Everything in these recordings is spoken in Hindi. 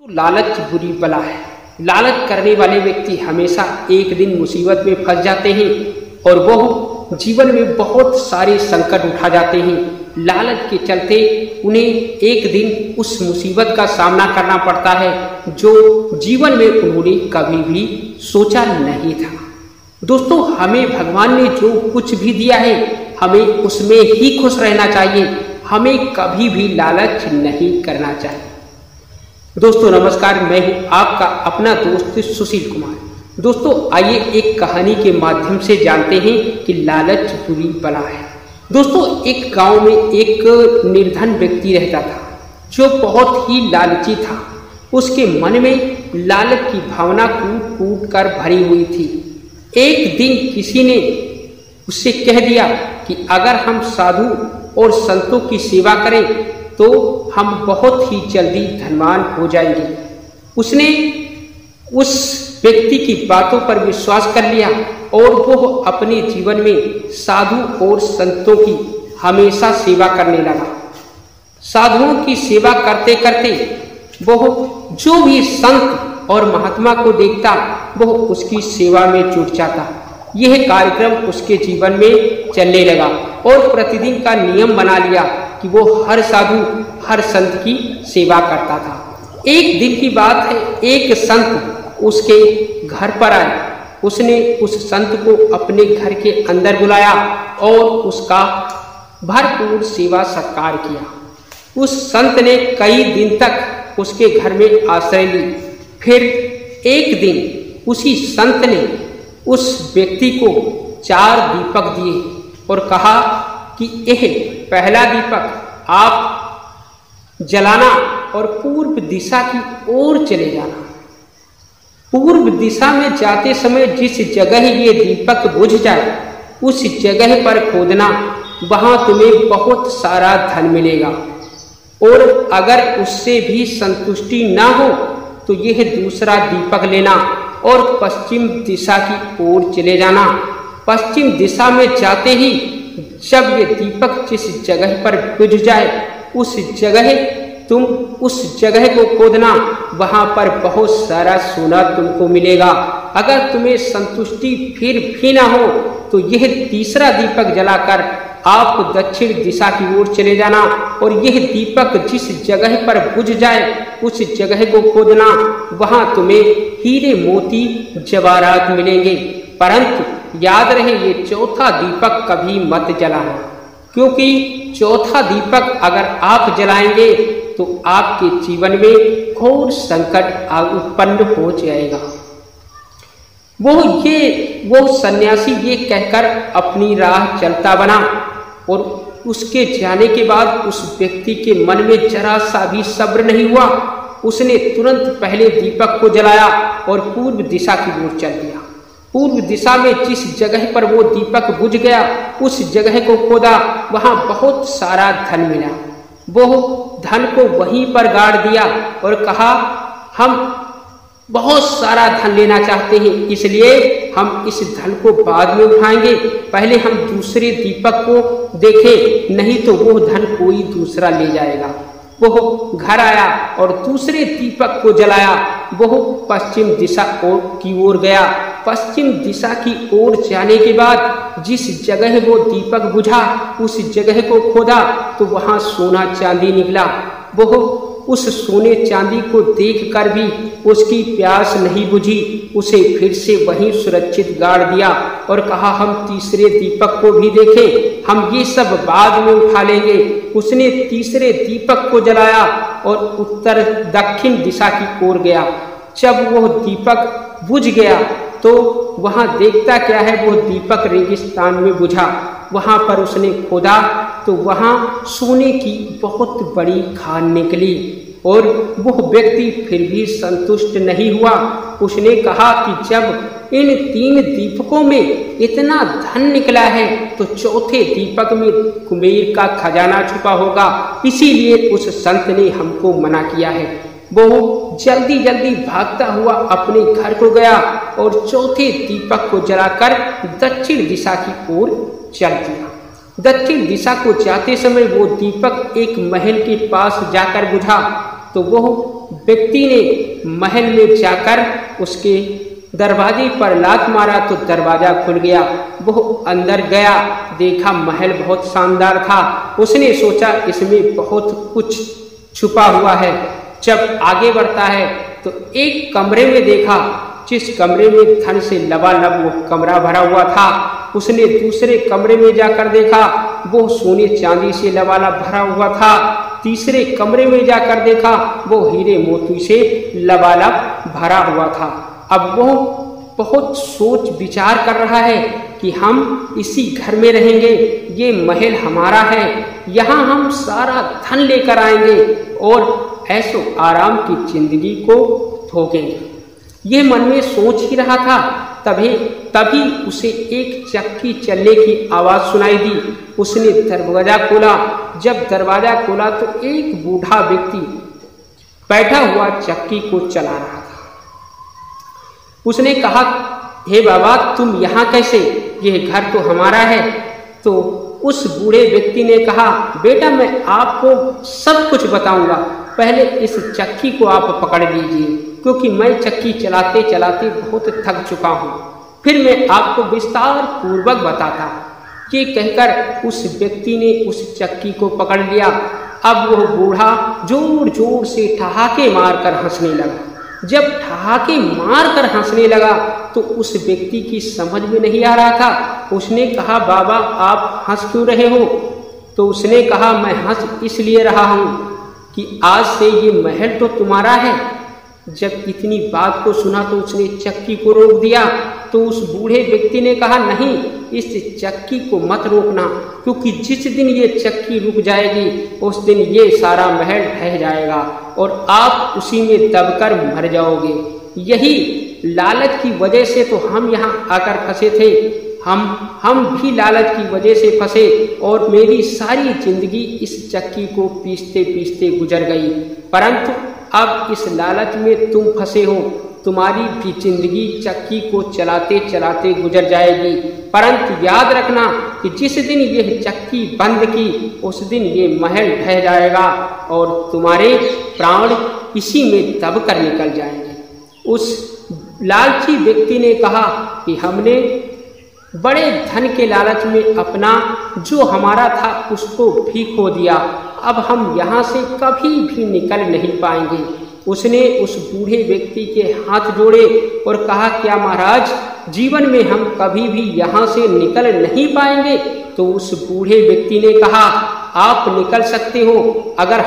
लालच बुरी बला है। लालच करने वाले व्यक्ति हमेशा एक दिन मुसीबत में फंस जाते हैं और वह जीवन में बहुत सारे संकट उठा जाते हैं। लालच के चलते उन्हें एक दिन उस मुसीबत का सामना करना पड़ता है जो जीवन में उन्होंने कभी भी सोचा नहीं था। दोस्तों, हमें भगवान ने जो कुछ भी दिया है हमें उसमें ही खुश रहना चाहिए। हमें कभी भी लालच नहीं करना चाहिए। दोस्तों नमस्कार, मैं हूं आपका अपना दोस्त सुशील कुमार। दोस्तों आइए एक कहानी के माध्यम से जानते हैं कि लालच बुरी बला है। दोस्तों, एक गांव में एक निर्धन व्यक्ति रहता था जो बहुत ही लालची था। उसके मन में लालच की भावना कूट कूट कर भरी हुई थी। एक दिन किसी ने उससे कह दिया कि अगर हम साधु और संतों की सेवा करें तो हम बहुत ही जल्दी धनवान हो जाएंगे। उसने उस व्यक्ति की बातों पर विश्वास कर लिया और वह अपने जीवन में साधु और संतों की हमेशा सेवा करने लगा। साधुओं की सेवा करते करते वह जो भी संत और महात्मा को देखता वह उसकी सेवा में जुट जाता। यह कार्यक्रम उसके जीवन में चलने लगा और प्रतिदिन का नियम बना लिया कि वो हर साधु हर संत की सेवा करता था। एक दिन की बात है, एक संत उसके घर पर आए। उसने उस संत को अपने घर के अंदर बुलाया और उसका भरपूर सेवा सत्कार किया। उस संत ने कई दिन तक उसके घर में आश्रय ली। फिर एक दिन उसी संत ने उस व्यक्ति को 4 दीपक दिए और कहा कि यह पहला दीपक आप जलाना और पूर्व दिशा की ओर चले जाना। पूर्व दिशा में जाते समय जिस जगह ये दीपक बुझ जाए उस जगह पर खोदना, वहां तुम्हें बहुत सारा धन मिलेगा। और अगर उससे भी संतुष्टि ना हो तो यह दूसरा दीपक लेना और पश्चिम दिशा की ओर चले जाना। पश्चिम दिशा में जाते ही जब ये दीपक जिस जगह पर बुझ जाए उस जगह तुम उस जगह को खोदना, वहां पर बहुत सारा सोना तुमको मिलेगा। अगर तुम्हें संतुष्टि फिर भी ना हो तो यह तीसरा दीपक जलाकर आप दक्षिण दिशा की ओर चले जाना और यह दीपक जिस जगह पर बुझ जाए उस जगह को खोदना, वहां तुम्हें हीरे मोती जवाहरात मिलेंगे। परंतु याद रहे ये चौथा दीपक कभी मत जलाना, क्योंकि चौथा दीपक अगर आप जलाएंगे तो आपके जीवन में घोर संकट उत्पन्न हो जाएगा। वो सन्यासी ये कहकर अपनी राह चलता बना और उसके जाने के बाद उस व्यक्ति के मन में जरा सा भी सब्र नहीं हुआ। उसने तुरंत पहले दीपक को जलाया और पूर्व दिशा की ओर चल दिया। पूर्व दिशा में जिस जगह पर वो दीपक बुझ गया उस जगह को खोदा, वहां बहुत सारा धन मिला। वो धन को वहीं पर गाड़ दिया और कहा हम बहुत सारा धन लेना चाहते हैं, इसलिए हम इस धन को बाद में उठाएंगे, पहले हम दूसरे दीपक को देखें, नहीं तो वो धन कोई दूसरा ले जाएगा। वो घर आया और दूसरे दीपक को जलाया। वो पश्चिम दिशा की ओर गया। पश्चिम दिशा की ओर जाने के बाद जिस जगह वो दीपक बुझा उस जगह को खोदा तो वहां सोना चांदी निकला। वो उस सोने चांदी को देखकर भी उसकी प्यास नहीं बुझी। उसे फिर से वहीं सुरक्षित गाड़ दिया और कहा हम तीसरे दीपक को भी देखें, हम ये सब बाद में उठा लेंगे। उसने तीसरे दीपक को जलाया और उत्तर दक्षिण दिशा की ओर गया। जब वह दीपक बुझ गया तो वहां देखता क्या है, वो दीपक रेगिस्तान में बुझा। वहां पर उसने खोदा तो वहां सोने की बहुत बड़ी खान निकली और वह व्यक्ति फिर भी संतुष्ट नहीं हुआ। उसने कहा कि जब इन 3 दीपकों में इतना धन निकला है तो चौथे दीपक में कुबेर का खजाना छुपा होगा, इसीलिए उस संत ने हमको मना किया है। वो जल्दी जल्दी भागता हुआ अपने घर को गया और चौथे दीपक को जलाकर दक्षिण दिशा की ओर चल दिया। दक्षिण दिशा को जाते समय वो दीपक एक महल के पास जाकर बुझा। तो वह व्यक्ति ने महल में जाकर उसके दरवाजे पर लात मारा तो दरवाजा खुल गया। वह अंदर गया, देखा महल बहुत शानदार था। उसने सोचा इसमें बहुत कुछ छुपा हुआ है। जब आगे बढ़ता है तो एक कमरे में देखा, जिस कमरे में धन से लबालब वो कमरा भरा हुआ था। उसने दूसरे कमरे में जाकर देखा, वो सोने चांदी से लबालब भरा हुआ था। तीसरे कमरे में जाकर देखा, वो हीरे मोती से लबालब भरा हुआ था। अब वो बहुत सोच विचार कर रहा है कि हम इसी घर में रहेंगे, ये महल हमारा है, यहाँ हम सारा धन लेकर आएंगे और ऐसो आराम की जिंदगी को भोगेंगे। ये मन में सोच ही रहा था, तभी उसे एक चक्की चलने की आवाज सुनाई दी। उसने दरवाजा खोला। जब दरवाजा खोला तो एक बूढ़ा व्यक्ति बैठा हुआ चक्की को चला रहा था। उसने कहा, हे बाबा, तुम यहाँ कैसे? यह घर तो हमारा है। तो उस बूढ़े व्यक्ति ने कहा, बेटा मैं आपको सब कुछ बताऊंगा, पहले इस चक्की को आप पकड़ लीजिए, क्योंकि मैं चक्की चलाते चलाते बहुत थक चुका हूँ, फिर मैं आपको विस्तार पूर्वक बताता। ये कहकर उस व्यक्ति ने उस चक्की को पकड़ लिया। अब वह बूढ़ा जोर जोर से ठहाके मारकर हंसने लगा। जब ठहाके मारकर हंसने लगा तो उस व्यक्ति की समझ में नहीं आ रहा था। उसने कहा, बाबा आप हंस क्यों रहे हो? तो उसने कहा, मैं हंस इसलिए रहा हूँ कि आज से ये महल तो तुम्हारा है। जब इतनी बात को सुना तो उसने चक्की को रोक दिया। तो उस बूढ़े व्यक्ति ने कहा, नहीं, इस चक्की को मत रोकना, क्योंकि जिस दिन ये चक्की रुक जाएगी उस दिन ये सारा महल ढह जाएगा और आप उसी में दबकर मर जाओगे। यही लालच की वजह से तो हम यहाँ आकर फंसे थे। हम भी लालच की वजह से फंसे और मेरी सारी जिंदगी इस चक्की को पीसते पीसते गुजर गई। परंतु अब इस लालच में तुम फंसे हो, तुम्हारी भी जिंदगी चक्की को चलाते चलाते गुजर जाएगी। परंतु याद रखना कि जिस दिन यह चक्की बंद की उस दिन ये महल ढह जाएगा और तुम्हारे प्राण इसी में दब कर निकल जाएंगे। उस लालची व्यक्ति ने कहा कि हमने बड़े धन के लालच में अपना जो हमारा था उसको भी खो दिया, अब हम यहाँ से कभी भी निकल नहीं पाएंगे। उसने उस बूढ़े व्यक्ति के हाथ जोड़े और कहा, क्या महाराज, जीवन में हम कभी भी यहाँ से निकल नहीं पाएंगे? तो उस बूढ़े व्यक्ति ने कहा, आप निकल सकते हो अगर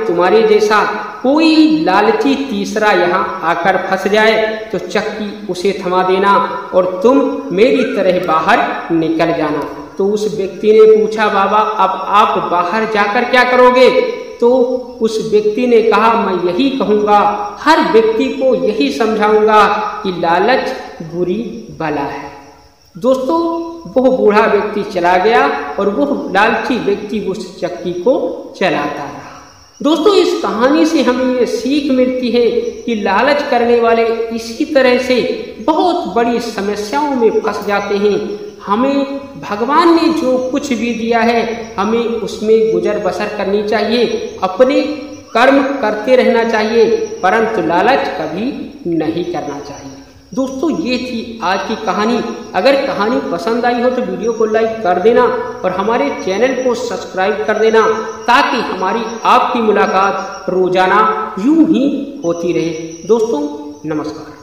तुम्हारे जैसा कोई लालची तीसरा यहाँ आकर फंस जाए तो चक्की उसे थमा देना और तुम मेरी तरह बाहर निकल जाना। तो उस व्यक्ति ने पूछा, बाबा अब आप बाहर जाकर क्या करोगे? तो उस व्यक्ति ने कहा, मैं यही कहूँगा, हर व्यक्ति को यही समझाऊंगा कि लालच बुरी बला है। दोस्तों, वह बूढ़ा व्यक्ति चला गया और वह लालची व्यक्ति उस चक्की को चलाता रहा। दोस्तों, इस कहानी से हमें ये सीख मिलती है कि लालच करने वाले इसी तरह से बहुत बड़ी समस्याओं में फंस जाते हैं। हमें भगवान ने जो कुछ भी दिया है हमें उसमें गुजर बसर करनी चाहिए, अपने कर्म करते रहना चाहिए, परंतु लालच कभी नहीं करना चाहिए। दोस्तों, ये थी आज की कहानी। अगर कहानी पसंद आई हो तो वीडियो को लाइक कर देना और हमारे चैनल को सब्सक्राइब कर देना, ताकि हमारी आपकी मुलाकात रोजाना यूं ही होती रहे। दोस्तों, नमस्कार।